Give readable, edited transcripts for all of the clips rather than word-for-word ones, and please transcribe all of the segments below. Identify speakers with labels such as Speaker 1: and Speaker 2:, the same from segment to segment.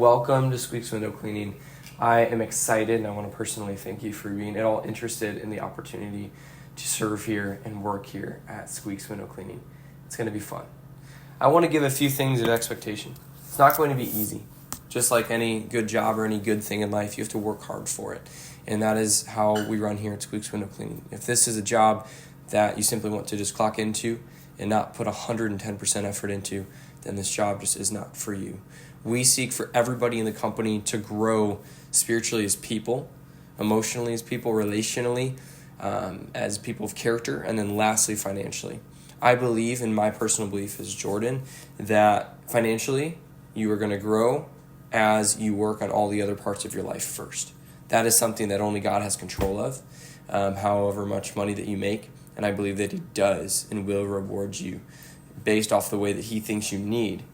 Speaker 1: welcome to Squeaks Window Cleaning. I am excited and I want to personally thank you for being at all interested in the opportunity to serve here and work here at Squeaks Window Cleaning. It's going to be fun. I want to give a few things of expectation. It's not going to be easy. Just like any good job or any good thing in life, you have to work hard for it. And that is how we run here at Squeaks Window Cleaning. If this is a job that you simply want to just clock into and not put 110% effort into, then this job just is not for you. We seek for everybody in the company to grow spiritually as people, emotionally as people, relationally as people of character, and then lastly, financially. I believe, in my personal belief as Jordan, that financially you are going to grow as you work on all the other parts of your life first. That is something that only God has control of, however much money that you make, and I believe that He does and will reward you based off the way that He thinks you need.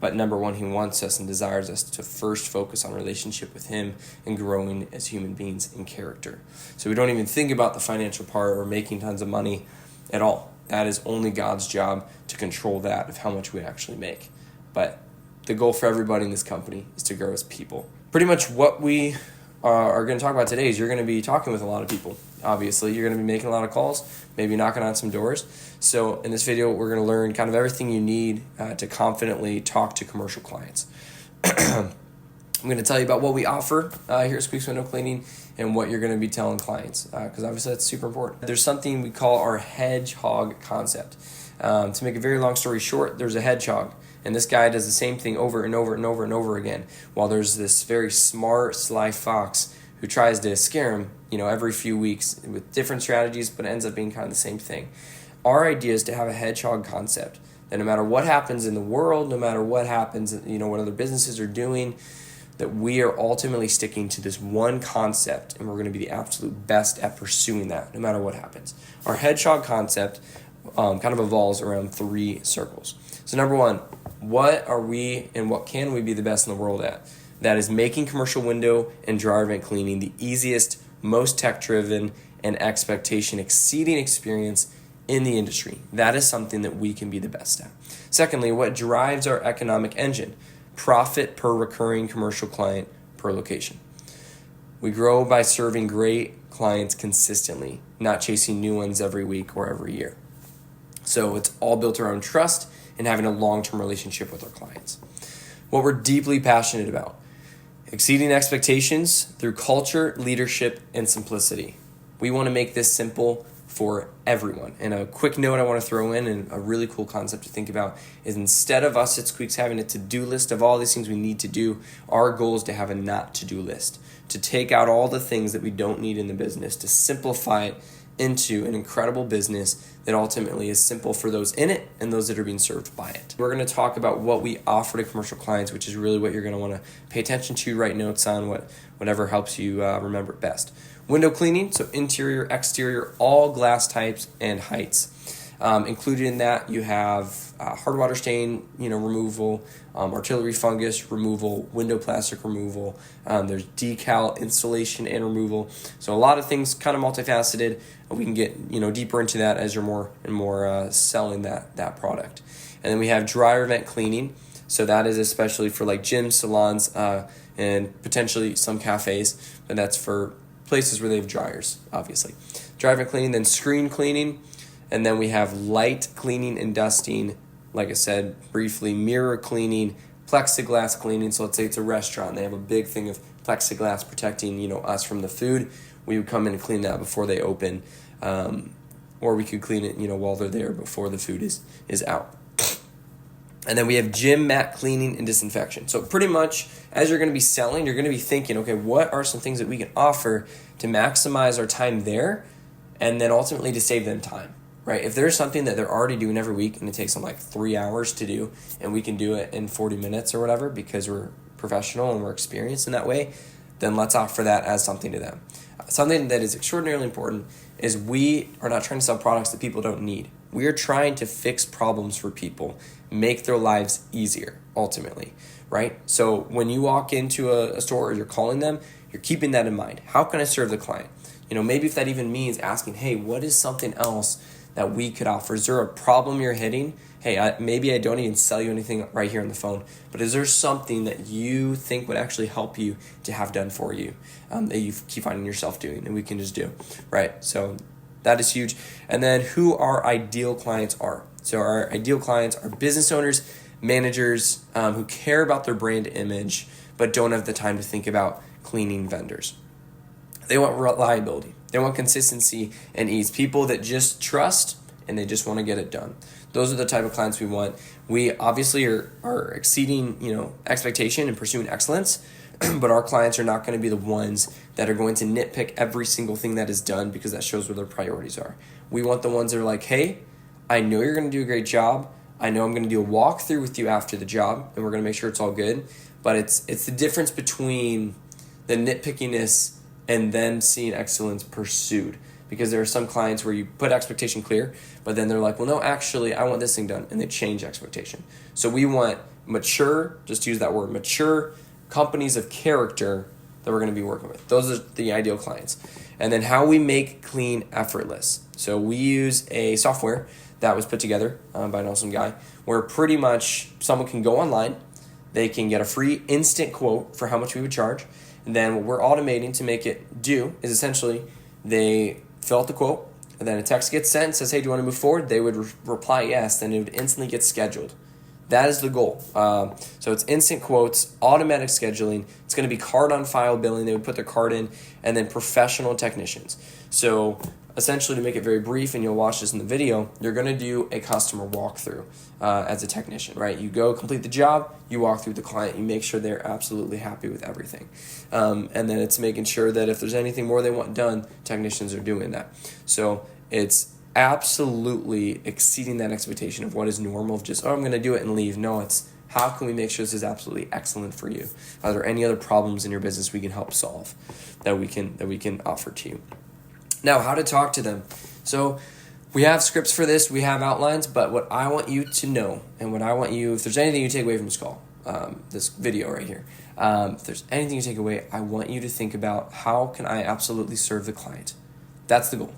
Speaker 1: But number one, He wants us and desires us to first focus on relationship with Him and growing as human beings in character. So we don't even think about the financial part or making tons of money at all. That is only God's job to control that of how much we actually make. But the goal for everybody in this company is to grow as people. Pretty much what we are going to talk about today is you're going to be talking with a lot of people. Obviously, you're going to be making a lot of calls, maybe knocking on some doors. So in this video, we're going to learn kind of everything you need to confidently talk to commercial clients. I'm going to tell you about what we offer here at Squeaks Window Cleaning and what you're going to be telling clients, because obviously that's super important. There's something we call our Hedgehog Concept. To make a very long story short, there's a hedgehog, and this guy does the same thing over and over and over and over again, while there's this very smart, sly fox who tries to scare him, every few weeks with different strategies, but it ends up being kind of the same thing. Our idea is to have a hedgehog concept that no matter what happens in the world, no matter what happens, what other businesses are doing, that we are ultimately sticking to this one concept, and we're going to be the absolute best at pursuing that, no matter what happens. Our hedgehog concept kind of evolves around 3 circles. So number one, what are we and what can we be the best in the world at? That is making commercial window and dryer vent cleaning the easiest, most tech-driven, and expectation-exceeding experience in the industry. That is something that we can be the best at. Secondly, what drives our economic engine? Profit per recurring commercial client per location. We grow by serving great clients consistently, not chasing new ones every week or every year. So it's all built around trust and having a long-term relationship with our clients. What we're deeply passionate about: exceeding expectations through culture, leadership, and simplicity. We want to make this simple for everyone. And a quick note I want to throw in, and a really cool concept to think about, is instead of us at Squeaks having a to-do list of all these things we need to do, our goal is to have a not-to-do list, to take out all the things that we don't need in the business, to simplify it into an incredible business that ultimately is simple for those in it and those that are being served by it. We're going to talk about what we offer to commercial clients, which is really what you're going to want to pay attention to, write notes on, whatever helps you remember it best. Window cleaning, so interior, exterior, all glass types and heights. Included in that, you have hard water stain, removal, artillery fungus removal, window plastic removal. There's decal installation and removal. So a lot of things, kind of multifaceted. We can get deeper into that as you're more and more selling that product. And then we have dryer vent cleaning. So that is especially for like gyms, salons, and potentially some cafes. But that's for places where they have dryers, obviously. Dryer vent cleaning, then screen cleaning. And then we have light cleaning and dusting, like I said briefly, mirror cleaning, plexiglass cleaning. So let's say it's a restaurant, and they have a big thing of plexiglass protecting, us from the food. We would come in and clean that before they open, or we could clean it, while they're there before the food is out. And then we have gym mat cleaning and disinfection. So pretty much as you're going to be selling, you're going to be thinking, okay, what are some things that we can offer to maximize our time there, and then ultimately to save them time. Right? If there's something that they're already doing every week and it takes them like 3 hours to do, and we can do it in 40 minutes or whatever because we're professional and we're experienced in that way, then let's offer that as something to them. Something that is extraordinarily important is we are not trying to sell products that people don't need. We are trying to fix problems for people, make their lives easier, ultimately, right? So when you walk into a store or you're calling them, you're keeping that in mind. How can I serve the client? Maybe if that even means asking, hey, what is something else that we could offer? Is there a problem you're hitting? hey, maybe I don't even sell you anything right here on the phone, but is there something that you think would actually help you to have done for you that you keep finding yourself doing and we can just do, right? So that is huge. And then who our ideal clients are. So our ideal clients are business owners, managers who care about their brand image, but don't have the time to think about cleaning vendors. They want reliability. They want consistency and ease. People that just trust and they just want to get it done. Those are the type of clients we want. We obviously are exceeding, expectation and pursuing excellence, but our clients are not going to be the ones that are going to nitpick every single thing that is done because that shows where their priorities are. We want the ones that are like, hey, I know you're going to do a great job. I know I'm going to do a walkthrough with you after the job, and we're going to make sure it's all good. But it's the difference between the nitpickiness and then seeing excellence pursued. Because there are some clients where you put expectation clear, but then they're like, well, no, actually, I want this thing done, and they change expectation. So we want mature, just use that word, mature companies of character that we're going to be working with. Those are the ideal clients. And then how we make clean effortless. So we use a software that was put together by an awesome guy, where pretty much someone can go online, they can get a free instant quote for how much we would charge, and then what we're automating to make it do is essentially they fill out the quote, and then a text gets sent, says, hey, do you want to move forward? They would reply yes, then it would instantly get scheduled. That is the goal. So it's instant quotes, automatic scheduling. It's going to be card on file billing. They would put their card in, and then professional technicians. So essentially, to make it very brief, and you'll watch this in the video, you're going to do a customer walkthrough as a technician, right? You go complete the job, you walk through the client, you make sure they're absolutely happy with everything. And then it's making sure that if there's anything more they want done, technicians are doing that. So it's absolutely exceeding that expectation of what is normal of just, I'm going to do it and leave. No, it's how can we make sure this is absolutely excellent for you? Are there any other problems in your business we can help solve that we can offer to you? Now, how to talk to them. So we have scripts for this, we have outlines, but what I want you to know, and what I want you, if there's anything you take away from this call, this video right here, if there's anything you take away, I want you to think about how can I absolutely serve the client. That's the goal.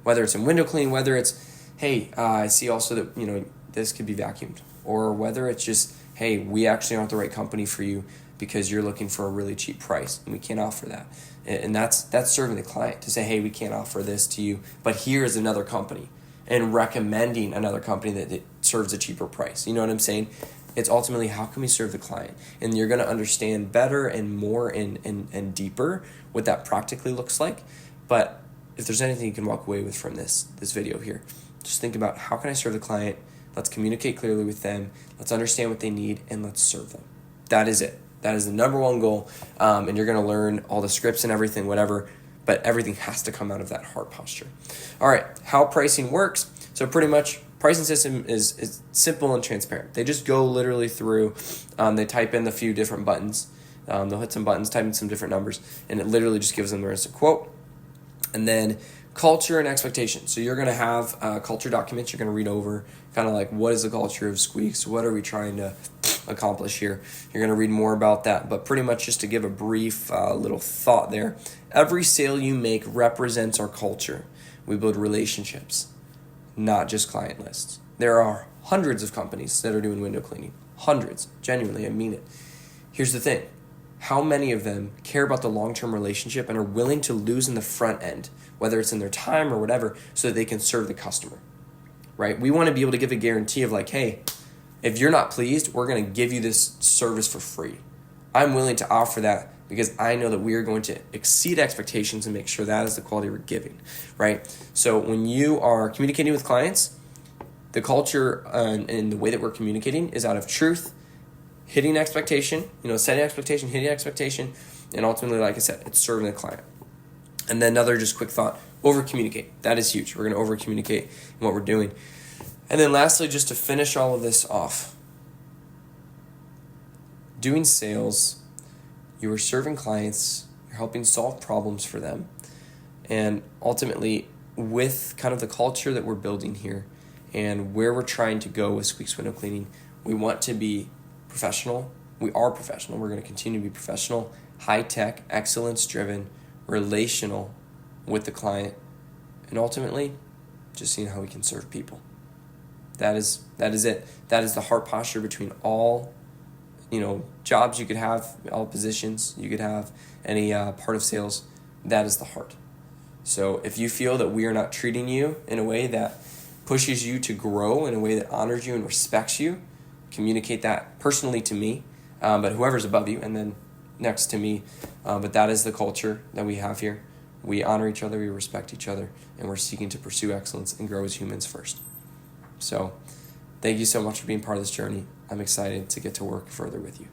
Speaker 1: Whether it's in window cleaning, whether it's, hey, I see also that, this could be vacuumed. Or whether it's just, hey, we actually aren't the right company for you because you're looking for a really cheap price and we can't offer that. And that's serving the client to say, hey, we can't offer this to you, but here's another company, and recommending another company that serves a cheaper price. You know what I'm saying? It's ultimately how can we serve the client? And you're going to understand better and more and deeper what that practically looks like. But if there's anything you can walk away with from this video here, just think about how can I serve the client? Let's communicate clearly with them. Let's understand what they need, and let's serve them. That is it. That is the number one goal, and you're going to learn all the scripts and everything, whatever, but everything has to come out of that heart posture. All right, how pricing works. So pretty much pricing system is simple and transparent. They just go literally through, they type in a few different buttons. They'll hit some buttons, type in some different numbers, and it literally just gives them their instant quote. And then culture and expectations. So you're going to have culture documents you're going to read over, kind of like what is the culture of Squeaks? What are we trying to accomplish here? You're going to read more about that, but pretty much just to give a brief little thought there. Every sale you make represents our culture. We build relationships, not just client lists. There are hundreds of companies that are doing window cleaning. Hundreds. Genuinely, I mean it. Here's the thing. How many of them care about the long-term relationship and are willing to lose in the front end, whether it's in their time or whatever, so that they can serve the customer, right? We want to be able to give a guarantee of like, hey, if you're not pleased, we're going to give you this service for free. I'm willing to offer that because I know that we are going to exceed expectations and make sure that is the quality we're giving, right? So when you are communicating with clients, the culture and the way that we're communicating is out of truth, hitting expectation, setting expectation, hitting expectation, and ultimately, like I said, it's serving the client. And then another just quick thought, over-communicate. That is huge. We're going to over-communicate in what we're doing. And then lastly, just to finish all of this off, doing sales, you are serving clients, you're helping solve problems for them, and ultimately, with kind of the culture that we're building here and where we're trying to go with Squeaks Window Cleaning, we want to be professional. We are professional. We're going to continue to be professional, high-tech, excellence-driven, relational with the client, and ultimately, just seeing how we can serve people. That is it. That is the heart posture between all, jobs you could have, all positions you could have, any part of sales. That is the heart. So if you feel that we are not treating you in a way that pushes you to grow, in a way that honors you and respects you, communicate that personally to me, but whoever's above you, and then next to me. But that is the culture that we have here. We honor each other, we respect each other, and we're seeking to pursue excellence and grow as humans first. So thank you so much for being part of this journey. I'm excited to get to work further with you.